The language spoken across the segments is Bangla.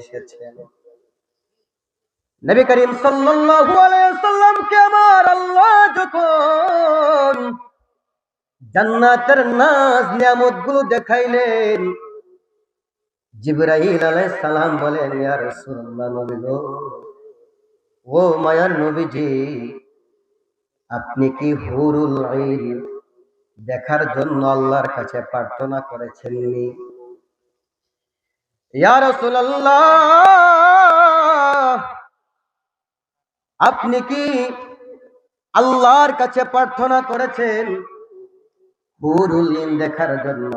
এসেছেন। নবী করিম সাল্লাল্লাহু আলাইহি ওয়াসাল্লামকে আমার আল্লাহ যখন জান্নাতের নাজ নিয়ামতগুলো দেখাইলেন, জিবরাইল আলাইহিস সালাম বলেন, ইয়া রাসূলুল্লাহ, নবী গো, ও মায়ার নবীজি, আপনি কি হুরুল আইন দেখার জন্য আল্লাহর কাছে প্রার্থনা করেছেননি? ইয়া রাসূলুল্লাহ, আপনি কি আল্লাহর কাছে প্রার্থনা করেছেন হুরুল আইন দেখার জন্য?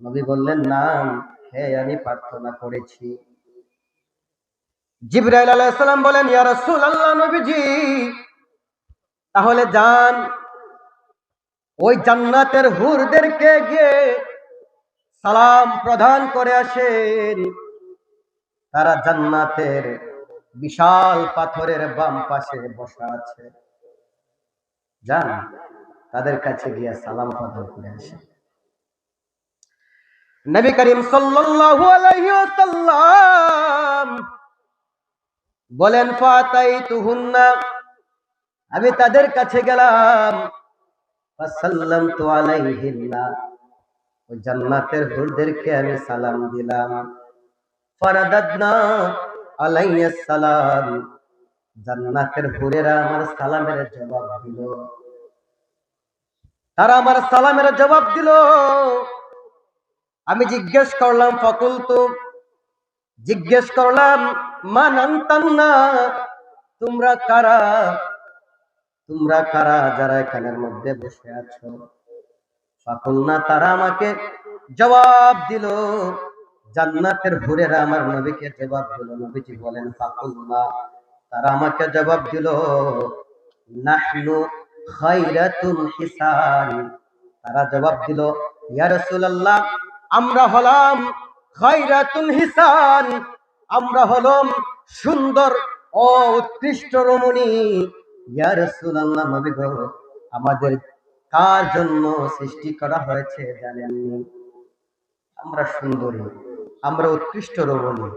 নবী বললেন, নাম, হ্যাঁ, আমি প্রার্থনা করেছি। জিবরাইল আলাইহিস সালাম বলেন, ইয়া রাসূলুল্লাহ, নবীজি, তাহলে যান, ওই জান্নাতের হুরদেরকে গিয়ে সালাম প্রদান করে আসেন। তারা জান্নাতের বিশাল পাথরের বাম পাশে বসা আছে। যান, তাদের কাছে গিয়ে সালাম প্রদান করে আসেন। নবী করিম সাল্লাল্লাহু আলাইহি ওয়াসাল্লাম বলেন, ফাতাইতুহুন্না, আমি তাদের কাছে গেলাম, ফাসাল্লামতু আলাইহিন্না, ওই জান্নাতের হুরদেরকে আমি সালাম দিলাম। ফারাদাদনা আলাইহিস সালাম, জান্নাতের হুরেরা আমার সালামের জবাব দিল। তারা আমার সালামের জবাব দিল। আমি জিজ্ঞেস করলাম, ফাকুলতু, জিজ্ঞেস করলাম, মান আনতান্না, তোমরা কারা? তোমরা কারা যারা এখানের মধ্যে বসে আছো? ফাকুলনা, তারা আমাকে জবাব দিল, জান্নাতের হুরেরা আমার নবীকে জবাব দিল। নবীজি বলেন, ফাকুলনা, তারা আমাকে জবাব দিল, নাহনু খায়রাতুল হিসান, তারা জবাব দিল, ইয়া রাসূলুল্লাহ, আমরা হলাম খায়রাতুল হিসান, আমরা হলাম সুন্দর ও উৎকৃষ্ট রমণী। ইয়া রাসূলুল্লাহ, নবী গো, আমাদের কার জন্য সৃষ্টি করা হয়েছে জানেননি? আমরা সুন্দরী, আমরা উৎকৃষ্ট রমণী,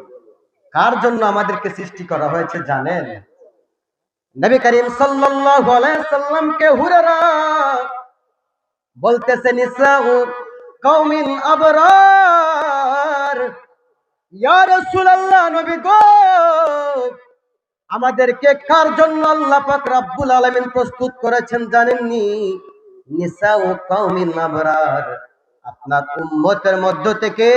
কার জন্য আমাদেরকে সৃষ্টি করা হয়েছে জানেন? নবী করিম সাল্লাল্লাহু আলাইহি সাল্লামকে হুরায়রা বলতেছে, নিসাউ কওমিন আবরার, ইয়া রাসূলুল্লাহ, নবী গো, আমাদেরকে কার জন্য আল্লাহ পাক রব্বুল আলামিন প্রস্তুত করেছেন জানেননি? নিসাউ কওমিন আবরার, আপনার উম্মতের মধ্য থেকে